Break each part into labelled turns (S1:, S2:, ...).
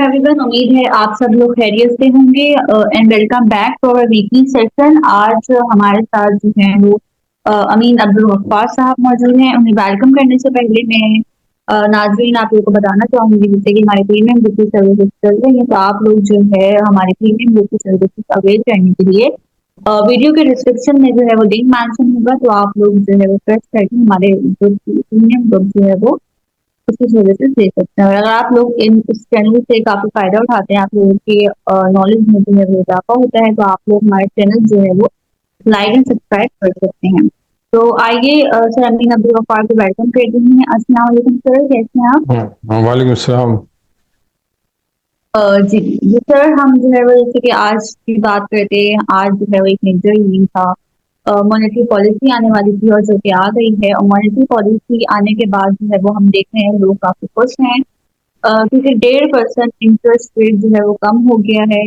S1: Everyone, उम्मीद है आप सब लोग खैरियत से होंगे and welcome back to our weekly session. आज हमारे साथ जो है वो अमीन अब्दुल गफ्फार साहब मौजूद हैं। उन्हें वेलकम करने से पहले मैं नाजरीन आप लोगों को बताना चाहूंगी जैसे कि हमारे प्रीमियम बुकिंग सर्विसेज चल रही है, तो आप लोग जो है हमारे प्रीमियम बुकिंग सर्विसेज अवेल करने के लिए वीडियो के डिस्क्रिप्शन में जो है वो लिंक मेंशन होगा, तो आप लोग जो है वो प्रेस करके हमारे जो प्रीमियम बुक जो है वो उसकी सर्विसेज दे सकते हैं। और अगर आप लोग इन इस चैनल से काफी फायदा उठाते हैं, आप लोगों के नॉलेज में जो है वो इजाफा होता है, तो आप लोग हमारे चैनल जो है वो लाइक एंड सब्सक्राइब कर सकते हैं। तो आइए सर अमीन अब्दुल गफ्फार को वेलकम करते हैं। अस्सलाम वालेकुम सर, कैसे हैं आप?
S2: वालेकुम अस्सलाम।
S1: जी जी सर, हम जो है वो जैसे कि आज की बात करते हैं। आज जो है वो एक मेजर इवेंट था, मॉनेटरी पॉलिसी आने वाली थी और जो कि आ गई है। और मॉनेटरी पॉलिसी आने के बाद जो है वो हम देख रहे हैं लोग काफी खुश हैं, क्योंकि 1.5% इंटरेस्ट रेट जो है वो कम हो गया है।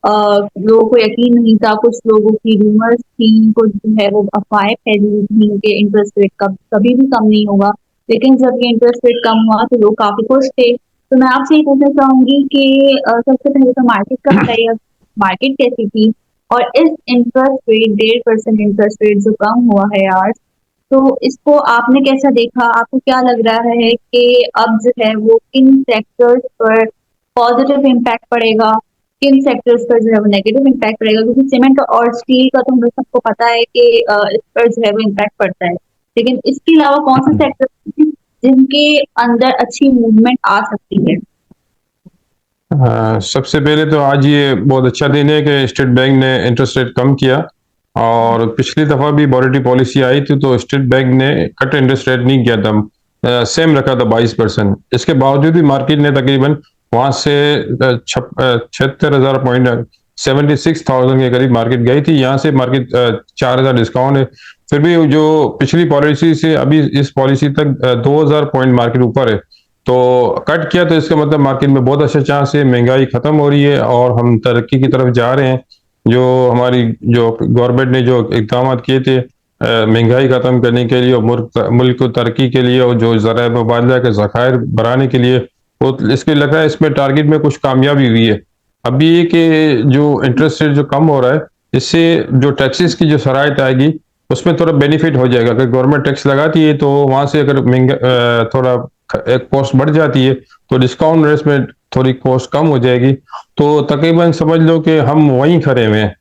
S1: लोगों को यकीन नहीं था, कुछ लोगों की रूमर्स थी, कुछ जो है वो अफवाहें फैली हुई थी कि इंटरेस्ट रेट कभी भी कम नहीं होगा। लेकिन जब ये इंटरेस्ट रेट कम हुआ तो लोग काफी खुश थे। तो मैं आपसे ये पूछना चाहूंगी कि सबसे पहले तो मार्केट का बताइए, मार्केट कैसी थी? और इस इंटरेस्ट रेट 1.5% इंटरेस्ट रेट जो कम हुआ है आज, तो इसको आपने कैसा देखा? आपको क्या लग रहा है कि अब जो है वो किन सेक्टर्स पर पॉजिटिव इम्पैक्ट पड़ेगा, किन सेक्टर्स पर जो है वो नेगेटिव इम्पैक्ट पड़ेगा? क्योंकि सीमेंट और स्टील का तो हम लोग सबको पता है कि इस पर जो है वो इम्पैक्ट पड़ता है, लेकिन इसके अलावा कौन से सेक्टर जिनके अंदर अच्छी मूवमेंट आ सकती है?
S2: सबसे पहले तो आज ये बहुत अच्छा दिन है कि स्टेट बैंक ने इंटरेस्ट रेट कम किया। और पिछली दफा भी मॉनेटरी पॉलिसी आई थी तो स्टेट बैंक ने कट इंटरेस्ट रेट नहीं किया था, सेम रखा था 22%। इसके बावजूद भी मार्केट ने तकरीबन वहां से 76,000 पॉइंट 76,000 के करीब मार्केट गई थी। यहाँ से मार्केट 4,000 डिस्काउंट है। फिर भी जो पिछली पॉलिसी से अभी इस पॉलिसी तक 2,000 पॉइंट मार्केट ऊपर है। तो कट किया तो इसका मतलब मार्केट में बहुत अच्छा चांस है, महंगाई खत्म हो रही है और हम तरक्की की तरफ जा रहे हैं। जो हमारी जो गवर्नमेंट ने जो इकदाम किए थे महंगाई खत्म करने के लिए और मुल्क को तरक्की के लिए और जो ज़राए मुबादला के ज़खायर बढ़ाने के लिए, वो इसके लग रहा है इसमें टारगेट में कुछ कामयाबी हुई है। अभी ये कि जो इंटरेस्ट रेट जो कम हो रहा है, इससे जो टैक्सेस की जो शराइत आएगी उसमें थोड़ा बेनिफिट हो जाएगा। अगर गवर्नमेंट टैक्स लगाती है तो वहां से अगर महंगा थोड़ा एक कॉस्ट बढ़ जाती है तो डिस्काउंट रेट में थोड़ी कॉस्ट कम हो जाएगी। तो तकरीबन समझ लो कि हम वहीं खड़े हुए हैं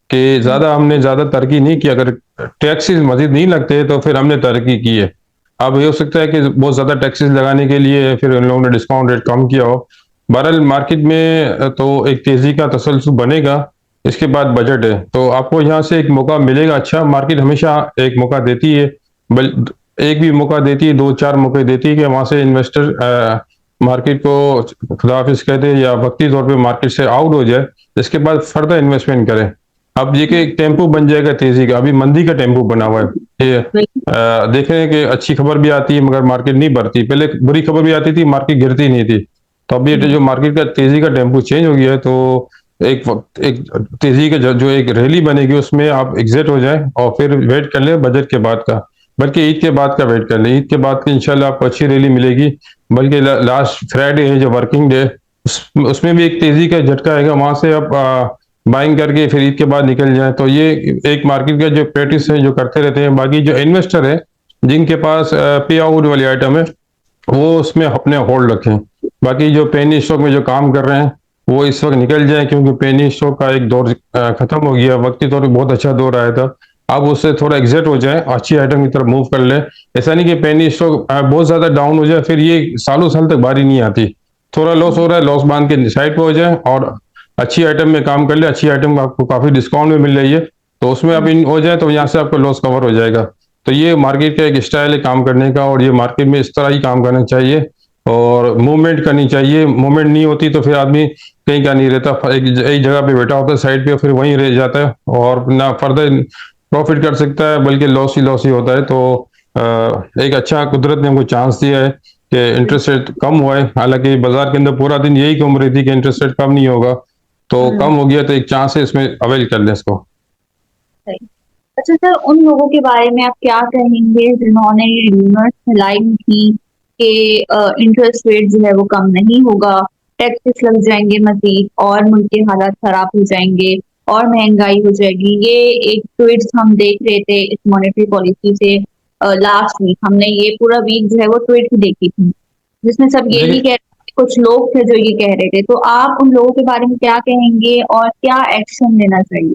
S2: कि हमने ज्यादा तरक्की नहीं की। अगर टैक्सेस मजीद नहीं लगते तो फिर हमने तरक्की की है। अब ये हो सकता है कि बहुत ज्यादा टैक्सेस लगाने के लिए फिर उन लोगों ने डिस्काउंट रेट कम किया हो। बहरहाल मार्केट में तो एक तेजी का तसलसल बनेगा। इसके बाद बजट है तो आपको यहाँ से एक मौका मिलेगा। अच्छा, मार्केट हमेशा एक मौका देती है, बल एक भी मौका देती है, दो चार मौके देती है कि वहां से इन्वेस्टर मार्केट को खुदाफिज कह दे या वक्ती तौर पे मार्केट से आउट हो जाए। इसके बाद फर्दर इन्वेस्टमेंट करें। अब ये कि एक टेम्पो बन जाएगा तेजी का, अभी मंदी का टेम्पो बना हुआ है ये। देख रहे हैं कि अच्छी खबर भी आती है मगर मार्केट नहीं बढ़ती, पहले बुरी खबर भी आती थी मार्केट गिरती नहीं थी। तो अब ये जो मार्केट का तेजी का टेम्पो चेंज हो गया है, तो एक तेजी का जो एक रैली बनेगी उसमें आप एग्जिट हो जाए और फिर वेट कर ले बजट के बाद का, बल्कि ईद के बाद का वेट कर ले। ईद के बाद की इंशाल्लाह आपको अच्छी रैली मिलेगी। बल्कि लास्ट फ्राइडे है जो वर्किंग डे, उसमें भी एक तेजी का झटका आएगा। वहां से आप बाइंग करके फिर ईद के बाद निकल जाए। तो ये एक मार्केट का जो प्रैक्टिस है जो करते रहते हैं। बाकी जो इन्वेस्टर है जिनके पास पे आउट वाली आइटम है वो उसमें अपने होल्ड रखें। बाकी जो पेनी स्टॉक में जो काम कर रहे हैं वो इस वक्त निकल जाए, क्योंकि पेनी स्टॉक का एक दौर खत्म हो गया। वक्ती तौर पर बहुत अच्छा दौर आया था, अब उससे थोड़ा एग्जिट हो जाए, अच्छी आइटम की तरफ मूव कर ले। ऐसा नहीं कि पेनी स्टॉक बहुत ज्यादा डाउन हो जाए, फिर ये सालों साल तक बारी नहीं आती। थोड़ा लॉस हो रहा है, लॉस बांध के साइड पे हो जाए और अच्छी आइटम में काम कर ले। अच्छी आइटम आपको काफी डिस्काउंट में मिल रही है तो उसमें आप इन हो जाए तो यहाँ से आपका लॉस कवर हो जाएगा। तो ये मार्केट का एक स्टाइल है काम करने का और ये मार्केट में इस तरह ही काम करना चाहिए और मूवमेंट करनी चाहिए। मूवमेंट नहीं होती तो फिर आदमी कहीं का नहीं रहता, एक जगह पे बैठा होता है साइड पे, फिर वहीं रह जाता है और ना फर्दर प्रॉफिट कर सकता है बल्कि लॉस ही होता है। तो एक अच्छा कुदरत ने हमको चांस दिया है कि इंटरेस्ट रेट कम हुआ है। हालांकि बाजार के अंदर पूरा दिन यही घूम रही थी कि इंटरेस्ट रेट कम नहीं होगा, तो कम हो गया तो एक चांस है, इसमें अवेल कर लें इसको।
S1: सही। अच्छा सर, उन लोगों के बारे में आप क्या कहेंगे जिन्होंने ये रूमर्स फैलाई थी कि इंटरेस्ट रेट जो है वो कम नहीं होगा? टैक्सेस लग जाएंगे मजीद और मुल्क के हालात खराब हो जाएंगे और महंगाई हो जाएगी। ये एक ट्वीट्स हम देख रहे थे इस मॉनेटरी पॉलिसी से। लास्ट वीक हमने ये पूरा वीक जो है वो ट्वीट ही देखी थी, जिसमें सब ये भी
S2: देखिए
S1: कह कुछ लोग थे जो ये कह रहे थे। तो आप उन लोगों के बारे में क्या कहेंगे और क्या एक्शन लेना चाहिए?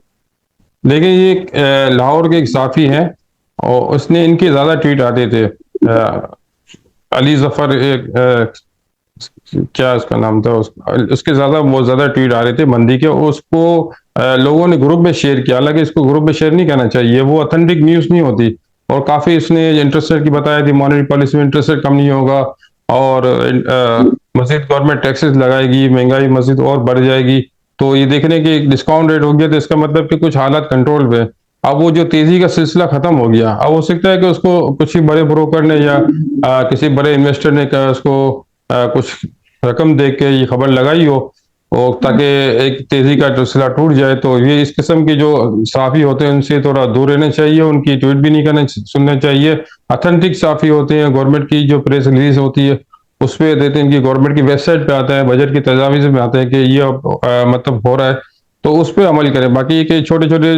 S2: देखिए ये लाहौर के एक साफ़ी हैं और उसने इनके ज़्यादा ट्वीट आते थे। अली जफ़र एक क्या उसका नाम था, उसके बहुत ज़्यादा ट्वीट आ रहे थे मंदी के। उसको लोगों ने ग्रुप में शेयर किया, हालांकि इसको ग्रुप में शेयर नहीं करना चाहिए, वो ऑथेंटिक न्यूज़ नहीं होती। और काफ़ी इसने इंटरेस्ट रेट की बताया थी, मॉनेटरी पॉलिसी में इंटरेस्ट रेट कम नहीं होगा और मजीद गवर्नमेंट टैक्सेस लगाएगी, महंगाई मजीद और बढ़ जाएगी। तो ये देखने कि डिस्काउंट रेट हो गया तो इसका मतलब कि कुछ हालात कंट्रोल पे है। अब वो जो तेजी का सिलसिला खत्म हो गया, अब हो सकता है कि उसको कुछ ही बड़े ब्रोकर ने या किसी बड़े इन्वेस्टर ने उसको कुछ रकम दे के ये खबर लगाई हो और ताकि एक तेजी का सिलसिला टूट जाए। तो ये इस किस्म के जो साफ़ी होते हैं उनसे थोड़ा दूर रहना चाहिए, उनकी ट्वीट भी नहीं करना सुनना चाहिए। ऑथेंटिक साफ़ी होते हैं, गवर्नमेंट की जो प्रेस रिलीज होती है उस पे देते हैं, इनकी गवर्नमेंट की वेबसाइट पे आता है, बजट की तजावीज़ में आता है कि ये मतलब हो रहा है, तो उस पे अमल करें। बाकी ये कि छोटे-छोटे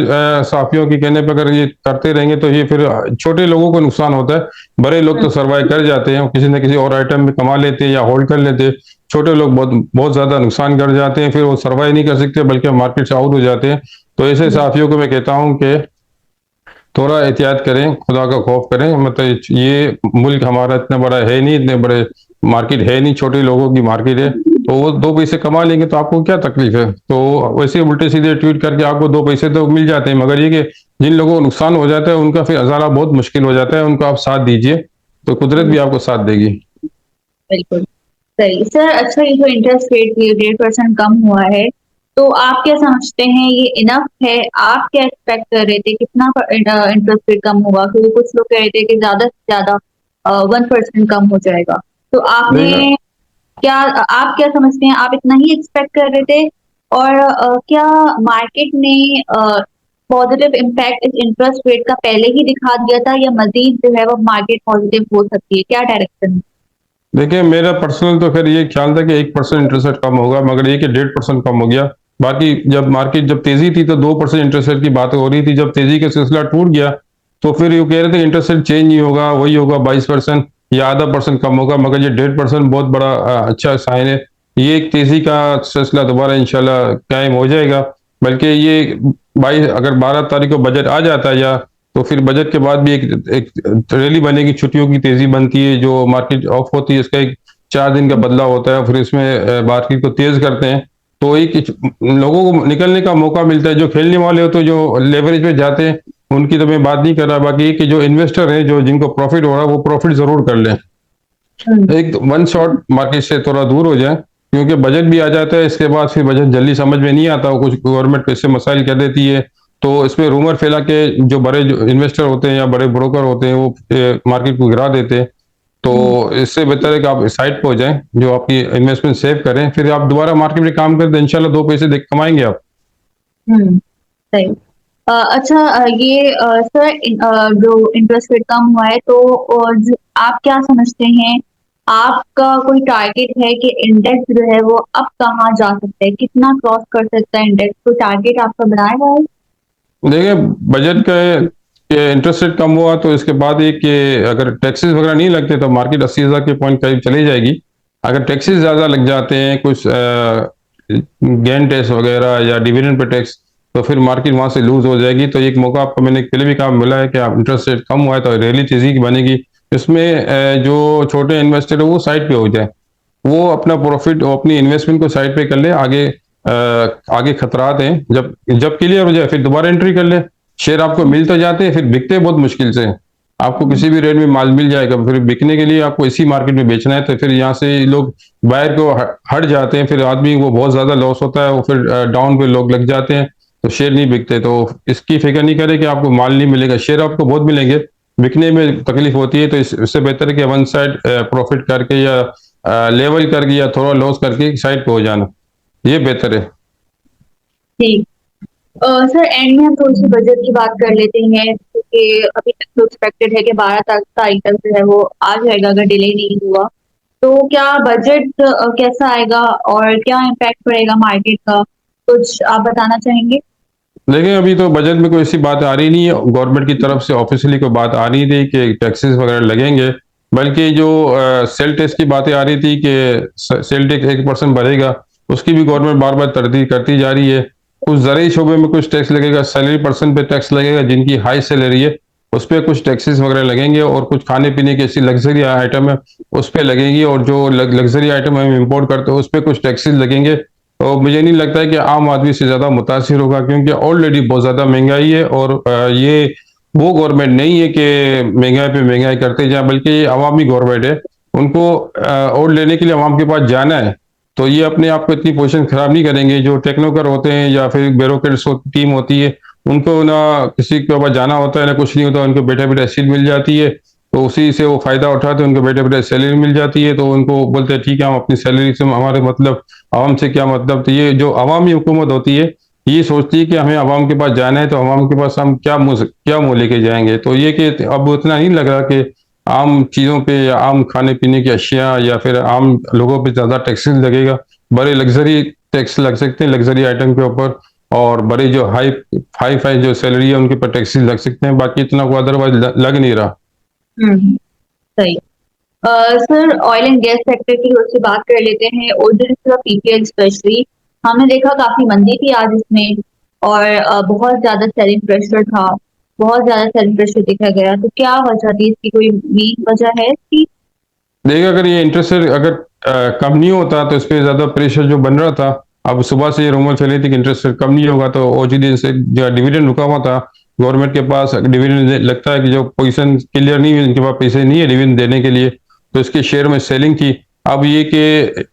S2: साफ़ियों के कहने पे अगर ये करते रहेंगे तो ये फिर छोटे लोगों को नुकसान होता है। बड़े लोग तो सर्वाइव कर जाते हैं, किसी न किसी और आइटम में कमा लेते हैं या होल्ड कर लेते हैं। छोटे लोग बहुत बहुत ज़्यादा नुकसान कर जाते हैं, फिर वो सर्वाइव नहीं कर सकते बल्कि मार्केट से आउट हो जाते हैं। तो ऐसे साफ़ियों को मैं कहता हूँ कि थोड़ा एहतियात करें, खुदा का खौफ करें। मतलब ये मुल्क हमारा इतना बड़ा है नहीं, इतने बड़े मार्केट है नहीं, छोटे लोगों की मार्केट है। तो वो 2 पैसे कमा लेंगे तो आपको क्या तकलीफ है? तो वैसे उल्टे-सीधे ट्वीट करके आपको 2 पैसे तो मिल जाते हैं, मगर ये कि जिन लोगों को नुकसान हो जाता है उनका फिर अज़ाला बहुत मुश्किल हो जाता है, उनको आप साथ दीजिए, तो कुदरत भी आपको साथ देगी।
S1: बिल्कुल सही सर। अच्छा, ये जो इंटरेस्ट रेट ये 1.5% कम हुआ है, तो आप क्या समझते हैं ये इनफ है? आप क्या एक्सपेक्ट कर रहे थे कितना इंटरेस्ट रेट कम होगा? क्योंकि कुछ लोग कह रहे थे कि ज्यादा से ज्यादा 1% कम हो जाएगा। तो आपने
S2: देखिए
S1: क्या आप क्या समझते हैं, आप इतना ही एक्सपेक्ट कर रहे थे? और क्या मार्केट ने पॉजिटिव इम्पैक्ट इस इंटरेस्ट रेट का पहले ही दिखा दिया था या मजीद जो है वो मार्केट पॉजिटिव हो सकती है? क्या डायरेक्शन है?
S2: देखिए मेरा पर्सनल तो खैर ये ख्याल था कि 1% इंटरेस्ट रेट कम होगा, मगर ये कि 1.5% कम हो गया। बाकी जब मार्केट जब तेजी थी तो 2% इंटरेस्ट रेट की बात हो रही थी। जब तेजी का सिलसिला टूट गया तो फिर ये कह रहे थे इंटरेस्ट रेट चेंज नहीं होगा, वही होगा 22% या आधा परसेंट कम होगा। मगर ये 1.5% बहुत बड़ा अच्छा साइन है। ये एक तेजी का सिलसिला दोबारा इंशाल्लाह कायम हो जाएगा। बल्कि ये 22 अगर 12 तारीख को बजट आ जाता है या तो फिर बजट के बाद भी एक रैली बनेगी, छुट्टियों की तेजी बनती है, जो मार्केट ऑफ होती है इसका एक 4 दिन का बदलाव होता है, फिर इसमें मार्केट को तेज करते हैं। तो लोगों को निकलने का मौका मिलता है। जो खेलने वाले होते हैं, जो लेवरेज में जाते हैं, उनकी तो मैं बात नहीं कर रहा। बाकी ये कि जो इन्वेस्टर हैं, जो जिनको प्रॉफिट हो रहा है वो प्रॉफिट जरूर कर लें,
S1: हम्म।
S2: एक वन शॉट मार्केट से थोड़ा दूर हो जाए, क्योंकि बजट भी आ जाता है। इसके बाद फिर बजट जल्दी समझ में नहीं आता, कुछ गवर्नमेंट कैसे मसाइल कर देती है। तो इसमें रूमर फैला के जो बड़े जो इन्वेस्टर होते हैं या बड़े ब्रोकर होते हैं वो मार्केट को गिरा देते हैं। तो इससे बेहतर है कि आप साइड पे हो जाएं, जो आपकी इन्वेस्टमेंट सेव करें, फिर आप दोबारा मार्केट में काम करें तो इंशाल्लाह 2 पैसे देख कमाएंगे आप।
S1: सही। अच्छा, ये सर जो इंटरेस्ट रेट कम हुआ है तो आप क्या समझते हैं, आपका कोई टारगेट है कि इंडेक्स जो है वो अब कहाँ जा सकता है, कितना क्रॉस कर सकता है इंडेक्स? तो टारगेट आपका बनाया हुआ है?
S2: देखिए बजट का इंटरेस्ट रेट कम हुआ तो इसके बाद ये कि अगर टैक्सेस वगैरह नहीं लगते तो मार्केट 80,000 के पॉइंट करीब चली जाएगी। अगर टैक्सेस ज़्यादा लग जाते हैं, कुछ गेन टैक्स वगैरह या डिविडेंड पे टैक्स, तो फिर मार्केट वहाँ से लूज हो जाएगी। तो एक मौका आपको मैंने पहले भी कहा मिला है कि आप इंटरेस्ट रेट कम हुआ है तो रैली तेजी की बनेगी। इसमें जो छोटे इन्वेस्टर है वो साइड पे हो जाए, वो अपना प्रॉफिट और अपनी इन्वेस्टमेंट को साइड पे कर ले। आगे खतरात हैं, जब जब क्लियर हो जाए फिर दोबारा एंट्री कर ले। शेयर आपको मिल तो जाते हैं, फिर बिकते बहुत मुश्किल से। आपको किसी भी रेट में माल मिल जाएगा, फिर बिकने के लिए आपको इसी मार्केट में बेचना है, तो फिर यहाँ से लोग बायर को हट जाते हैं। फिर आदमी को बहुत ज्यादा लॉस होता है, वो फिर डाउन पे लोग लग जाते हैं, तो शेयर नहीं बिकते। तो इसकी फिक्र नहीं करे कि आपको माल नहीं मिलेगा, शेयर आपको बहुत मिलेंगे, बिकने में तकलीफ होती है। तो इससे बेहतर है कि वन साइड प्रॉफिट करके या लेवल करके या थोड़ा लॉस करके साइड पे हो जाना, ये बेहतर है।
S1: ठीक। सर, एंड में हम थोड़ी सी बजट की बात कर लेते हैं, क्योंकि अभी तक तो एक्सपेक्टेड है कि 12 तारीख तक जो है वो आ जाएगा अगर डिले नहीं हुआ। तो क्या बजट कैसा आएगा और क्या इम्पैक्ट पड़ेगा मार्केट का? कुछ आप बताना चाहेंगे?
S2: देखिए, अभी तो बजट में कोई ऐसी बात आ रही नहीं है, गवर्नमेंट की तरफ से ऑफ़िशियली कोई बात आ नहीं रही कि टैक्सेस वगैरह लगेंगे, बल्कि जो सेल टैक्स की बातें आ रही थी कि स सेल टैक्स 1% बढ़ेगा, उसकी भी गवर्नमेंट बार-बार तरदीद करती जा रही है। कुछ ज़रूरी शोबे में कुछ टैक्स लगेगा, सैलरी पर्सन पे टैक्स लगेगा, जिनकी हाई सैलरी है, उस पे कुछ टैक्सेस वगैरह लगेंगे और कुछ खाने-पीने की ऐसी लग्ज़री आइटम है, उस पे लगेंगी और जो लग्ज़री आइटम हम इम्पोर्ट करते हैं, उस पे कुछ टैक्सेस लगेंगे। तो मुझे नहीं लगता है कि आम आदमी से ज़्यादा मुतासिर होगा, क्योंकि ऑलरेडी बहुत ज़्यादा महंगाई है और ये वो गवर्नमेंट नहीं है कि महंगाई पे महंगाई करते जाए, बल्कि ये अवामी गवर्नमेंट है। उनको वोट लेने के लिए अवाम के पास जाना है, तो ये अपने आप को इतनी पोजीशन खराब नहीं करेंगे। जो टेक्नोक्रेट होते हैं या फिर ब्यूरोक्रेट्स टीम होती है, उनको ना किसी के पास जाना होता है, ना कुछ नहीं होता, उनको बैठे-बैठे सीट मिल जाती है, तो उसी से वो फ़ायदा उठाते हैं, उनको बैठे-बैठे सैलरी मिल जाती है, तो उनको बोलते हैं ठीक है, हम अपनी सैलरी से हमारे मतलब आवाम से क्या मतलब। तो ये जो अवामी हुकूमत होती है, ये सोचती है कि हमें अवाम के पास जाना है, तो अवाम के पास हम क्या मुँह लेके जाएँगे। तो ये कि अब उतना नहीं लग रहा कि आम चीज़ों पे या आम खाने-पीने की अशिया या फिर आम लोगों पे ज़्यादा टैक्सेस लगेगा। बड़े लग्ज़री टैक्स लग सकते हैं, लग्ज़री आइटम के ऊपर, और बड़े जो हाई-फाई जो सैलरी है, उनके ऊपर टैक्सेस लग सकते हैं। बाकी इतना कोई अदरवाइज़ लग नहीं रहा।
S1: हुँ, सही। Sir, oil and gas sector की थोड़ी-सी बात कर लेते हैं। ओडिशा पीपीएल स्पेशली हमने देखा काफ़ी मंदी थी आज इसमें और बहुत ज़्यादा सेलिंग प्रेशर था, बहुत ज़्यादा सेलिंग प्रेशर देखा गया। तो क्या वजह थी इसकी, कोई मेन वजह है इसकी?
S2: देखिए, अगर ये इंटरेस्ट रेट अगर कम नहीं होता तो इस पे ज़्यादा प्रेशर जो बन रहा था, अब सुबह से ये रूमर चली थी कि इंटरेस्ट रेट कम नहीं होगा, तो ओजीडी से जो डिविडेंड रुका हुआ था, गवर्नमेंट के पास डिविडेंड लगता है कि जो पोजीशन क्लियर नहीं हुई, उनके पास पैसे नहीं है डिविडेंड देने के लिए, तो इसके शेयर में सेलिंग थी। अब ये कि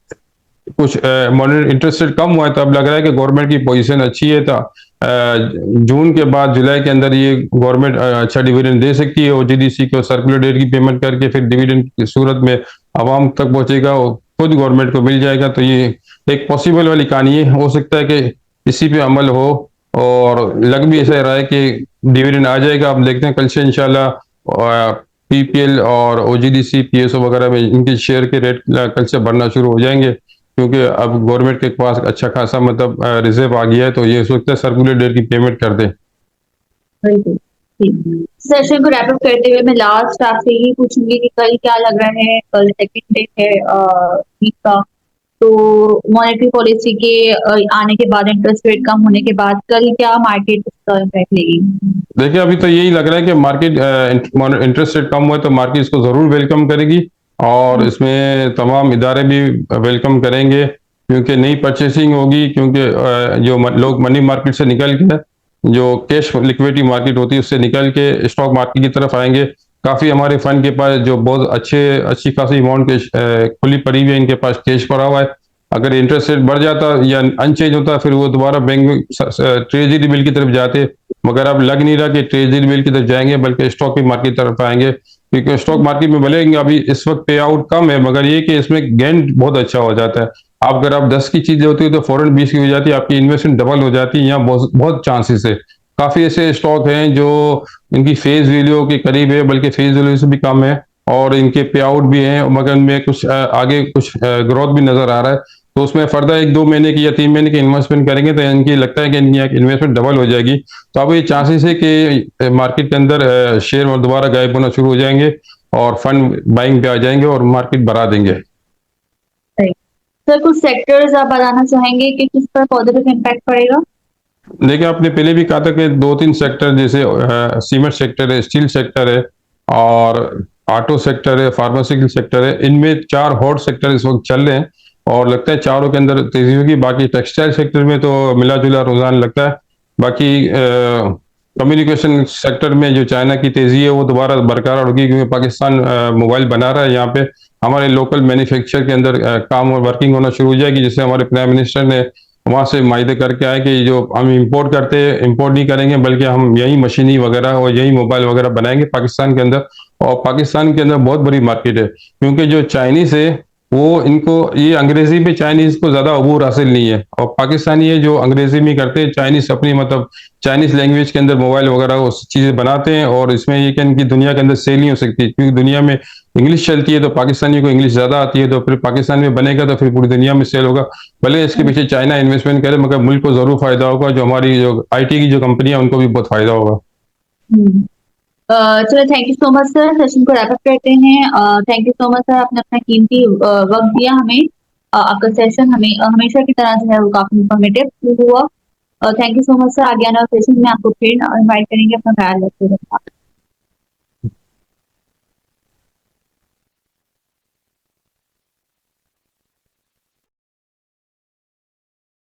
S2: कुछ मॉनेटरी इंटरेस्ट रेट कम हुआ है, तो अब लग रहा है कि गवर्नमेंट की पोजीशन अच्छी है, तो जून के बाद जुलाई के अंदर ये गवर्नमेंट अच्छा डिविडेंड दे सकती है। ओजीडीसी को सर्कुलर डेट की पेमेंट करके फिर डिविडेंड की सूरत में आवाम तक पहुंचेगा और खुद गवर्नमेंट को मिल जाएगा। तो ये एक पॉसिबल वाली कहानी है, हो सकता है कि इसी पे अमल हो, और लग भी ऐसा रहा है कि डिविडेंड आ जाएगा। अब देखते हैं कल से इंशाल्लाह पीपीएल और ओजीडीसी पीएसओ वगैरह में इनके शेयर के रेट कल से बढ़ना शुरू हो जाएंगे, क्योंकि अब गवर्नमेंट के पास अच्छा खासा मतलब रिजर्व आ गया है, तो ये हो सकता है सर्कुलर डेट की पेमेंट कर दे।
S1: बिल्कुल, ठीक। सेशन को रैप अप करते हुए मैं लास्ट आपसे यही पूछूँगी कि कल क्या लग रहा है? कल सेकंड डे है वीक का, तो मॉनेटरी पॉलिसी के आने के बाद, इंटरेस्ट रेट कम होने के बाद कल क्या मार्केट इसका इम्पैक्ट लेगी?
S2: देखिए, अभी तो यही लग रहा है कि मार्केट इंटरेस्ट रेट कम हुआ है, तो मार्केट इसको ज़रूर वेलकम करेगी, और
S1: हुँ,
S2: इसमें तमाम इदारे भी वेलकम करेंगे, क्योंकि नई परचेसिंग होगी, क्योंकि जो लोग मनी मार्केट से निकल के जो कैश लिक्विडिटी मार्केट होती है उससे निकल के स्टॉक मार्केट की तरफ आएंगे। काफ़ी हमारे फंड के पास जो बहुत अच्छी खासी अमाउंट कैश खुली पड़ी हुई है, इनके पास कैश पड़ा हुआ है। अगर इंटरेस्ट रेट बढ़ जाता या अनचेंज होता, फिर वो दोबारा बैंक में ट्रेजरी बिल की तरफ जाते, मगर अब लग नहीं रहा कि ट्रेजरी बिल की तरफ जाएंगे, बल्कि स्टॉक मार्केट की तरफ आएंगे, क्योंकि स्टॉक मार्केट में भले अभी इस वक्त पे आउट कम है, मगर ये कि इसमें गेन बहुत अच्छा हो जाता है। आप अगर आप 10 की चीजें होती है तो फौरन 20 की हो जाती है, आपकी इन्वेस्टमेंट डबल हो जाती है। यहाँ बहुत बहुत चांसेस है। काफी ऐसे स्टॉक हैं जो इनकी फेस वैल्यू के करीब है, बल्कि फेस वैल्यू से भी कम है, और इनके पे आउट भी हैं, मगर इनमें कुछ आगे कुछ ग्रोथ भी नजर आ रहा है। तो उसमें फर्दर 1-2 महीने की या 3 महीने की इन्वेस्टमेंट करेंगे, तो इनकी लगता है कि इनकी इन्वेस्टमेंट डबल हो जाएगी। तो अब ये चांसेस है कि मार्केट के अंदर शेयर और दोबारा गायब होना शुरू हो जाएंगे, और फंड बाइंग पे आ जाएंगे और मार्केट बढ़ा देंगे।
S1: सही। सर, कुछ सेक्टर्स आप बताना चाहेंगे कि किस पर पॉजिटिव इम्पैक्ट पड़ेगा?
S2: देखिए, आपने पहले भी कहा था कि 2-3 सेक्टर, जैसे सीमेंट सेक्टर है, स्टील सेक्टर है, और ऑटो सेक्टर है, फार्मास्यूटिकल सेक्टर है, इनमें 4 हॉट सेक्टर इस वक्त चल रहे हैं, और लगता है चारों के अंदर तेजी होगी। बाकी टेक्सटाइल सेक्टर में तो मिला जुला रुझान लगता है। बाकी कम्युनिकेशन सेक्टर में जो चाइना की तेजी है वो दोबारा बरकरार होगी, क्योंकि पाकिस्तान मोबाइल बना रहा है। यहाँ पे हमारे लोकल मैन्युफैक्चर के अंदर काम और वर्किंग होना शुरू हो जाएगी, जिससे हमारे प्राइम मिनिस्टर ने वहां से मायदे करके आए कि जो हम इंपोर्ट करते हैं, इंपोर्ट नहीं करेंगे, बल्कि हम यही मशीनी वगैरह और यही मोबाइल वगैरह बनाएंगे पाकिस्तान के अंदर। और पाकिस्तान के अंदर बहुत बड़ी मार्केट है, क्योंकि जो चाइनीज है वो इनको ये अंग्रेजी पे चाइनीज को ज्यादा अबूर हासिल नहीं है, और पाकिस्तानी है जो अंग्रेजी में करते हैं, चाइनीज अपनी मतलब चाइनीज लैंग्वेज के अंदर मोबाइल वगैरह वो चीजें बनाते हैं, और इसमें ये कि इनकी दुनिया के अंदर सेल नहीं हो सकती, क्योंकि दुनिया में इंग्लिश चलती है, तो पाकिस्तानियों को इंग्लिश ज्यादा आती है, तो फिर पाकिस्तान में बनेगा तो फिर पूरी दुनिया में सेल होगा। भले इसके पीछे चाइना इन्वेस्टमेंट करे, मगर मुल्क को जरूर फायदा होगा, जो हमारी जो आईटी की जो कंपनियां उनको भी बहुत फायदा होगा।
S1: हम्म। चलो, thank you so much sir, session को रैप अप करते हैं। Thank you so much sir, आपने अपना कीमती वक्त दिया हमें। आपका सेशन हमें हमेशा की तरह जो है वो काफी इंफॉर्मेटिव हुआ। Thank you so much sir, आगे आने वाले सेशन में आपको फिर इनवाइट करेंगे। अपना ख्याल रखिएगा।